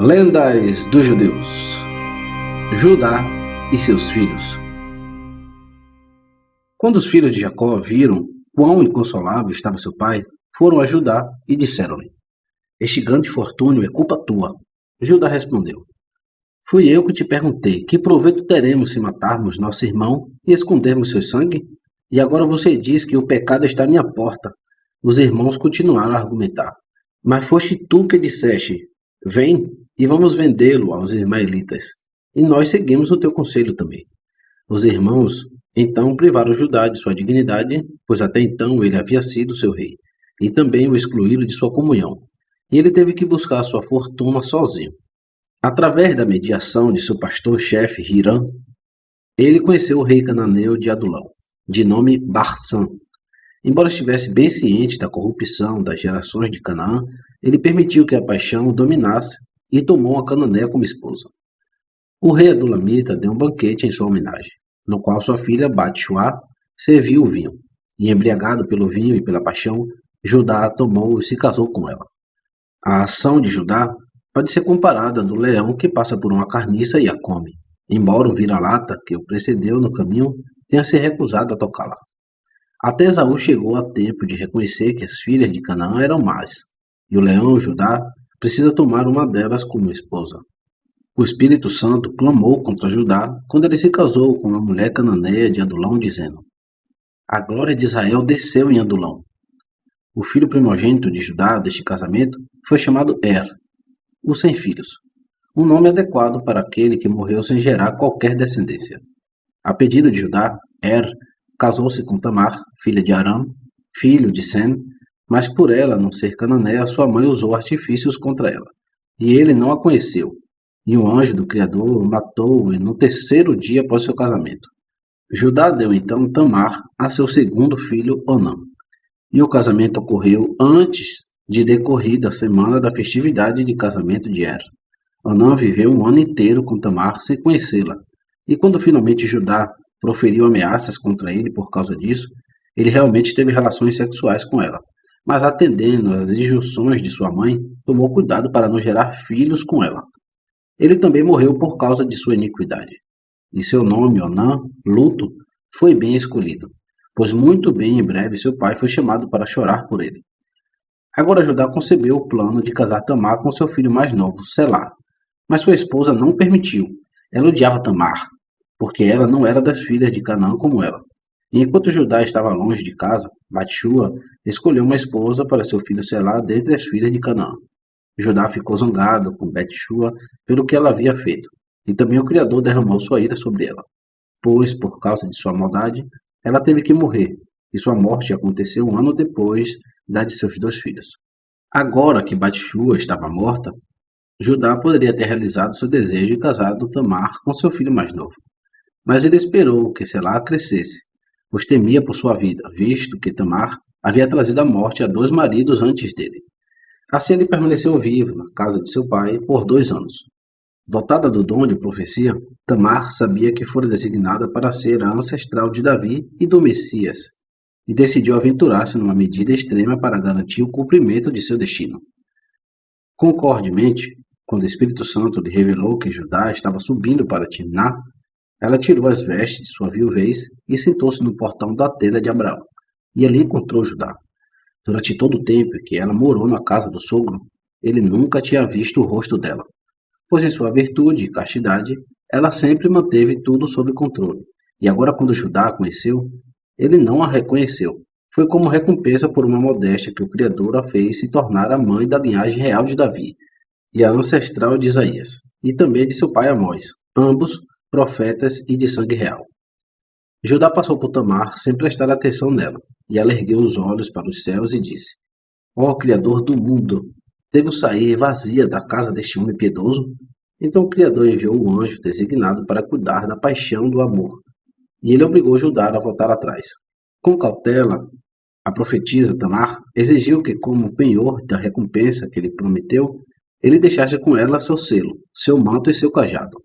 Lendas dos judeus. Judá e seus filhos. Quando os filhos de Jacó viram quão inconsolável estava seu pai, foram a Judá e disseram-lhe: Este grande infortúnio é culpa tua. Judá respondeu: Fui eu que te perguntei, que proveito teremos se matarmos nosso irmão e escondermos seu sangue? E agora você diz que o pecado está à minha porta. Os irmãos continuaram a argumentar. Mas foste tu que disseste: Vem e vamos vendê-lo aos ismaelitas. E nós seguimos o teu conselho também. Os irmãos então privaram Judá de sua dignidade, pois até então ele havia sido seu rei, e também o excluíram de sua comunhão. E ele teve que buscar sua fortuna sozinho. Através da mediação de seu pastor-chefe Hirã, ele conheceu o rei cananeu de Adulão, de nome Barsã. Embora estivesse bem ciente da corrupção das gerações de Canaã, ele permitiu que a paixão o dominasse e tomou a cananeia como esposa. O rei adulamita deu um banquete em sua homenagem, no qual sua filha Bat-Shuá serviu o vinho, e embriagado pelo vinho e pela paixão, Judá a tomou e se casou com ela. A ação de Judá pode ser comparada do leão que passa por uma carniça e a come, embora o vira-lata que o precedeu no caminho tenha se recusado a tocá-la. Até Esaú chegou a tempo de reconhecer que as filhas de Canaã eram más, e o leão Judá precisa tomar uma delas como esposa. O Espírito Santo clamou contra Judá quando ele se casou com uma mulher cananeia de Adulão, dizendo: A glória de Israel desceu em Adulão. O filho primogênito de Judá deste casamento foi chamado o sem filhos, um nome adequado para aquele que morreu sem gerar qualquer descendência. A pedido de Judá, casou-se com Tamar, filha de Arã, filho de Sem, mas por ela não ser cananeia, sua mãe usou artifícios contra ela, e ele não a conheceu. E um anjo do Criador matou-o no terceiro dia após seu casamento. Judá deu então Tamar a seu segundo filho, Onã. E o casamento ocorreu antes de decorrida a semana da festividade de casamento de Onã viveu um ano inteiro com Tamar sem conhecê-la, e quando finalmente Judá proferiu ameaças contra ele por causa disso, ele realmente teve relações sexuais com ela. Mas atendendo às injunções de sua mãe, tomou cuidado para não gerar filhos com ela. Ele também morreu por causa de sua iniquidade. E seu nome, Onã, luto, foi bem escolhido, pois muito bem em breve seu pai foi chamado para chorar por ele. Agora Judá concebeu o plano de casar Tamar com seu filho mais novo, Selá. Mas sua esposa não permitiu. Ela odiava Tamar, porque ela não era das filhas de Canaã como ela. E enquanto Judá estava longe de casa, Bat-Shua escolheu uma esposa para seu filho Selá dentre as filhas de Canaã. Judá ficou zangado com Bet-Shua pelo que ela havia feito, e também o Criador derramou sua ira sobre ela, pois, por causa de sua maldade, ela teve que morrer, e sua morte aconteceu um ano depois da de seus dois filhos. Agora que Bat-Shua estava morta, Judá poderia ter realizado seu desejo e casado Tamar com seu filho mais novo. Mas ele esperou que Selá crescesse, pois temia por sua vida, visto que Tamar havia trazido a morte a 2 maridos antes dele. Assim ele permaneceu vivo na casa de seu pai por 2 anos. Dotada do dom de profecia, Tamar sabia que fora designada para ser a ancestral de Davi e do Messias, e decidiu aventurar-se numa medida extrema para garantir o cumprimento de seu destino. Concordemente, quando o Espírito Santo lhe revelou que Judá estava subindo para Timná, ela tirou as vestes de sua viuvez e sentou-se no portão da tenda de Abraão, e ali encontrou Judá. Durante todo o tempo que ela morou na casa do sogro, ele nunca tinha visto o rosto dela, pois em sua virtude e castidade, ela sempre manteve tudo sob controle. E agora quando Judá a conheceu, ele não a reconheceu. Foi como recompensa por uma modéstia que o Criador a fez se tornar a mãe da linhagem real de Davi, e a ancestral de Isaías, e também de seu pai Amós, ambos profetas e de sangue real. Judá passou por Tamar sem prestar atenção nela, e ela ergueu os olhos para os céus e disse: Ó Criador do mundo, devo sair vazia da casa deste homem piedoso? Então o Criador enviou o anjo designado para cuidar da paixão do amor, e ele obrigou Judá a voltar atrás. Com cautela, a profetisa Tamar exigiu que, como penhor da recompensa que ele prometeu, ele deixasse com ela seu selo, seu manto e seu cajado,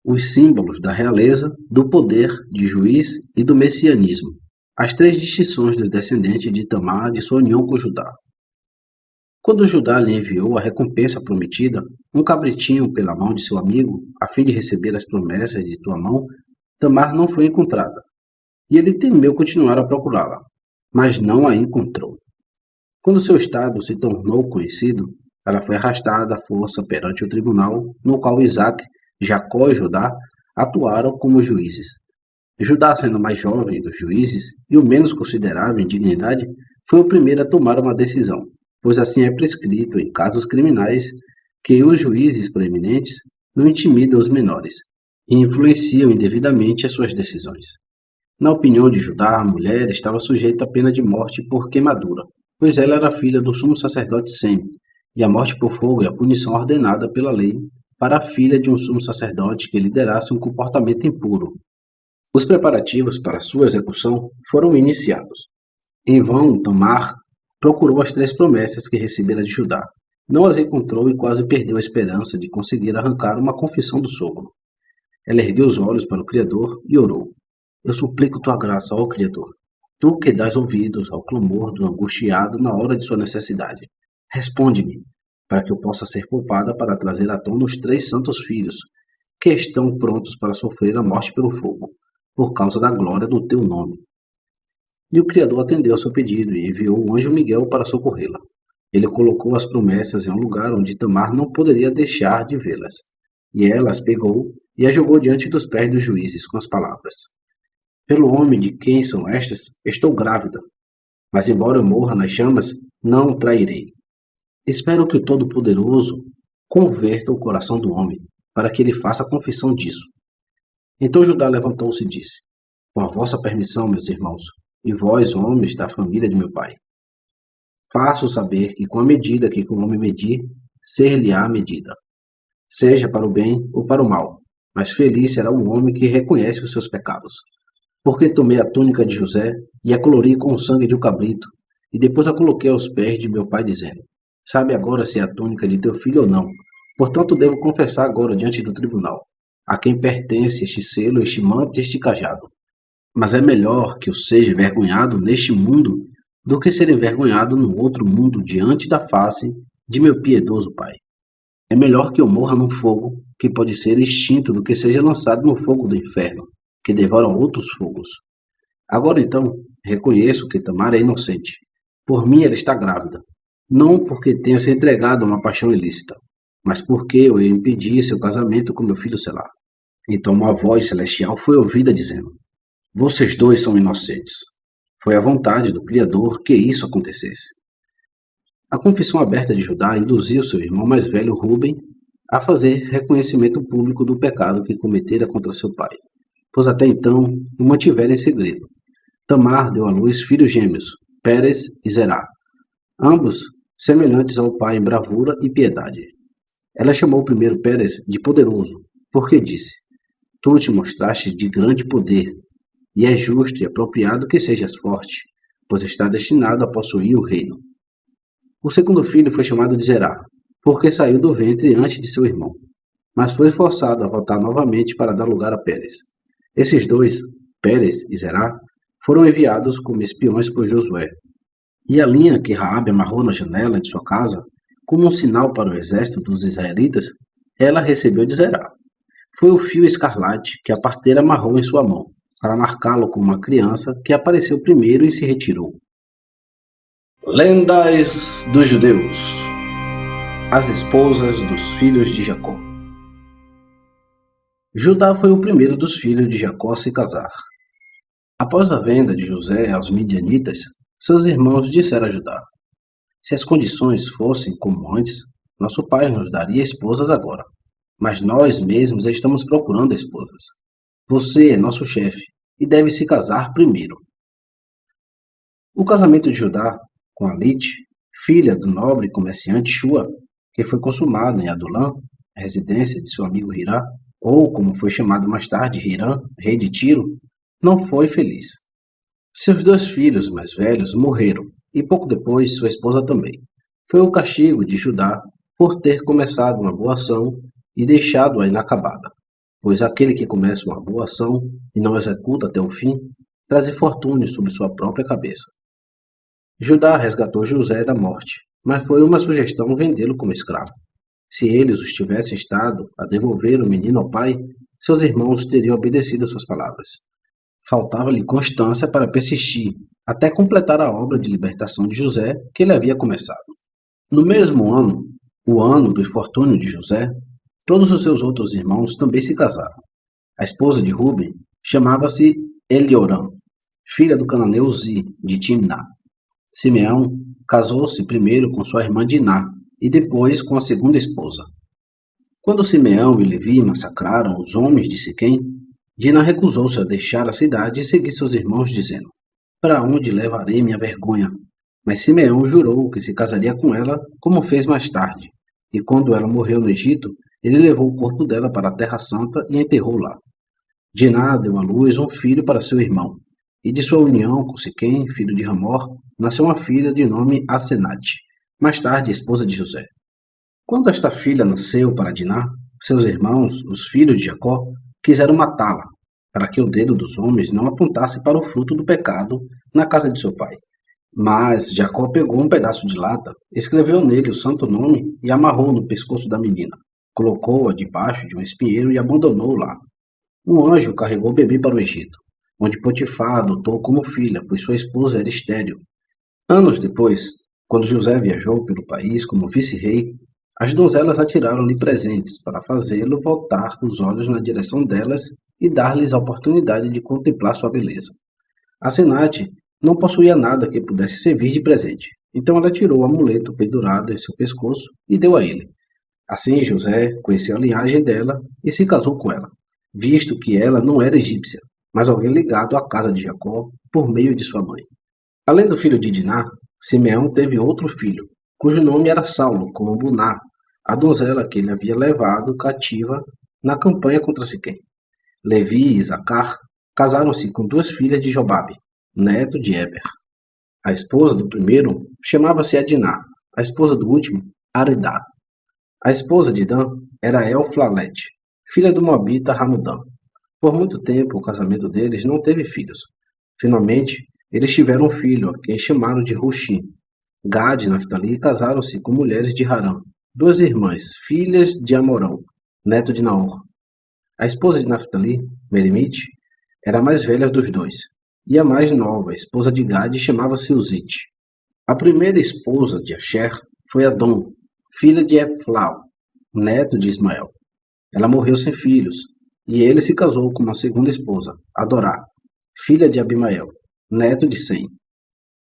os símbolos da realeza, do poder de juiz e do messianismo, as 3 distinções dos descendentes de Tamar de sua união com Judá. Quando Judá lhe enviou a recompensa prometida, um cabritinho pela mão de seu amigo, a fim de receber as promessas de tua mão, Tamar não foi encontrada. E ele temeu continuar a procurá-la, mas não a encontrou. Quando seu estado se tornou conhecido, ela foi arrastada à força perante o tribunal, no qual Isaque, Jacó e Judá atuaram como juízes. Judá, sendo mais jovem dos juízes e o menos considerável em dignidade, foi o primeiro a tomar uma decisão, pois assim é prescrito em casos criminais que os juízes proeminentes não intimidam os menores e influenciam indevidamente as suas decisões. Na opinião de Judá, a mulher estava sujeita à pena de morte por queimadura, pois ela era filha do sumo sacerdote Sem, e a morte por fogo é a punição ordenada pela lei para a filha de um sumo sacerdote que liderasse um comportamento impuro. Os preparativos para sua execução foram iniciados. Em vão, Tamar procurou as 3 promessas que recebera de Judá. Não as encontrou e quase perdeu a esperança de conseguir arrancar uma confissão do sogro. Ela ergueu os olhos para o Criador e orou. Eu suplico tua graça, ó Criador. Tu que dás ouvidos ao clamor do angustiado na hora de sua necessidade. Responde-me, para que eu possa ser poupada para trazer à tona os 3 santos filhos, que estão prontos para sofrer a morte pelo fogo, por causa da glória do teu nome. E o Criador atendeu ao seu pedido e enviou o anjo Miguel para socorrê-la. Ele colocou as promessas em um lugar onde Tamar não poderia deixar de vê-las. E ela as pegou e as jogou diante dos pés dos juízes com as palavras: Pelo homem de quem são estas, estou grávida. Mas embora eu morra nas chamas, não o trairei. Espero que o Todo-Poderoso converta o coração do homem, para que ele faça confissão disso. Então Judá levantou-se e disse: Com a vossa permissão, meus irmãos, e vós, homens da família de meu pai, faço saber que com a medida que com o homem medir, ser-lhe-á medida, seja para o bem ou para o mal, mas feliz será o homem que reconhece os seus pecados. Porque tomei a túnica de José e a colori com o sangue de um cabrito, e depois a coloquei aos pés de meu pai, dizendo: Sabe agora se é a túnica de teu filho ou não. Portanto, devo confessar agora diante do tribunal, a quem pertence este selo, este manto e este cajado. Mas é melhor que eu seja envergonhado neste mundo do que ser envergonhado no outro mundo diante da face de meu piedoso pai. É melhor que eu morra num fogo que pode ser extinto do que seja lançado no fogo do inferno, que devora outros fogos. Agora então, reconheço que Tamar é inocente. Por mim ela está grávida, não porque tenha se entregado a uma paixão ilícita, mas porque eu impedi seu casamento com meu filho Selá. Então uma voz celestial foi ouvida dizendo: Vocês 2 são inocentes. Foi a vontade do Criador que isso acontecesse. A confissão aberta de Judá induziu seu irmão mais velho, Ruben, a fazer reconhecimento público do pecado que cometera contra seu pai, pois até então o mantivera em segredo. Tamar deu à luz filhos gêmeos, Pérez e Zerá, ambos semelhantes ao pai em bravura e piedade. Ela chamou o primeiro Pérez de poderoso, porque disse: Tu te mostraste de grande poder, e é justo e apropriado que sejas forte, pois está destinado a possuir o reino. O segundo filho foi chamado de Zerá, porque saiu do ventre antes de seu irmão, mas foi forçado a voltar novamente para dar lugar a Pérez. Esses 2, Pérez e Zerá, foram enviados como espiões por Josué. E a linha que Raabe amarrou na janela de sua casa, como um sinal para o exército dos israelitas, ela recebeu de Zerá. Foi o fio escarlate que a parteira amarrou em sua mão, para marcá-lo como uma criança que apareceu primeiro e se retirou. Lendas dos judeus. As esposas dos filhos de Jacó. Judá foi o primeiro dos filhos de Jacó a se casar. Após a venda de José aos midianitas, seus irmãos disseram a Judá: Se as condições fossem como antes, nosso pai nos daria esposas agora, mas nós mesmos estamos procurando esposas. Você é nosso chefe e deve se casar primeiro. O casamento de Judá com Alite, filha do nobre comerciante Shua, que foi consumado em Adulã, residência de seu amigo Hirá, ou como foi chamado mais tarde Hirã, rei de Tiro, não foi feliz. Seus 2 filhos mais velhos morreram, e pouco depois sua esposa também. Foi o castigo de Judá por ter começado uma boa ação e deixado-a inacabada, pois aquele que começa uma boa ação e não executa até o fim, traz infortúnio sobre sua própria cabeça. Judá resgatou José da morte mas foi uma sugestão vendê-lo como escravo. Se eles os tivessem estado a devolver o menino ao pai, seus irmãos teriam obedecido às suas palavras. Faltava-lhe constância para persistir, até completar a obra de libertação de José que ele havia começado. No mesmo ano, o ano do infortúnio de José, todos os seus outros irmãos também se casaram. A esposa de Ruben chamava-se Eliorã, filha do cananeu Uzi, de Timná. Simeão casou-se primeiro com sua irmã Diná e depois com a segunda esposa. Quando Simeão e Levi massacraram os homens de Siquém, Diná recusou-se a deixar a cidade e seguir seus irmãos, dizendo: Para onde levarei minha vergonha? Mas Simeão jurou que se casaria com ela, como fez mais tarde. E quando ela morreu no Egito, ele levou o corpo dela para a Terra Santa e a enterrou lá. Diná deu à luz um filho para seu irmão, e de sua união com Siquém, filho de Ramor, nasceu uma filha de nome Asenate, mais tarde esposa de José. Quando esta filha nasceu para Diná, seus irmãos, os filhos de Jacó, quiseram matá-la, para que o dedo dos homens não apontasse para o fruto do pecado na casa de seu pai. Mas Jacó pegou um pedaço de lata, escreveu nele o santo nome e amarrou no pescoço da menina. Colocou-a debaixo de um espinheiro e abandonou lá. Um anjo carregou o bebê para o Egito, onde Potifar adotou como filha, pois sua esposa era estéril. Anos depois, quando José viajou pelo país como vice-rei, as donzelas atiraram-lhe presentes para fazê-lo voltar os olhos na direção delas e dar-lhes a oportunidade de contemplar sua beleza. Asenate não possuía nada que pudesse servir de presente, então ela tirou o amuleto pendurado em seu pescoço e deu a ele. Assim José conheceu a linhagem dela e se casou com ela, visto que ela não era egípcia, mas alguém ligado à casa de Jacó por meio de sua mãe. Além do filho de Diná, Simeão teve outro filho, cujo nome era Saulo, como Buná, a donzela que ele havia levado cativa na campanha contra Siquém. Levi e Isacar casaram-se com duas filhas de Jobabe, neto de Eber. A esposa do primeiro chamava-se Adiná, a esposa do último, Aredá. A esposa de Dan era Elflalete, filha do moabita Ramudã. Por muito tempo o casamento deles não teve filhos. Finalmente, eles tiveram um filho, a quem chamaram de Ruxim. Gad e Naftali casaram-se com mulheres de Harã, duas irmãs, filhas de Amorão, neto de Naor. A esposa de Naftali, Merimite, era a mais velha dos dois, e a mais nova, a esposa de Gad, chamava-se Uzite. A primeira esposa de Asher foi Adom, filha de Eflau, neto de Ismael. Ela morreu sem filhos, e ele se casou com uma segunda esposa, Adorá, filha de Abimael, neto de Sem.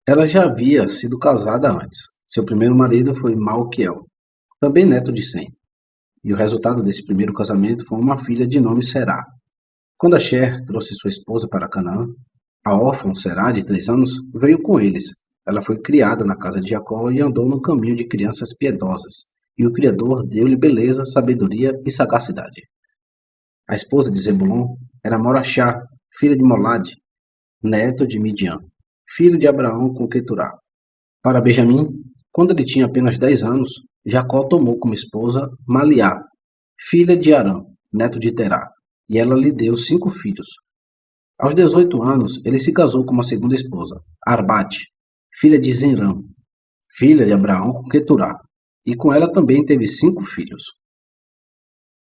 Ela já havia sido casada antes. Seu primeiro marido foi Malquiel, também neto de Sem. E o resultado desse primeiro casamento foi uma filha de nome Será. Quando Asher trouxe sua esposa para Canaã, a órfã Será, de 3 anos, veio com eles. Ela foi criada na casa de Jacó e andou no caminho de crianças piedosas, e o Criador deu-lhe beleza, sabedoria e sagacidade. A esposa de Zebulon era Morachá, filha de Molade, neto de Midian, filho de Abraão com Queturá. Para Benjamim, quando ele tinha apenas 10 anos, Jacó tomou como esposa Maliá, filha de Arã, neto de Terá, e ela lhe deu 5 filhos. Aos 18 anos, ele se casou com uma segunda esposa, Arbate, filha de Zenrã, filha de Abraão com Queturá, e com ela também teve 5 filhos.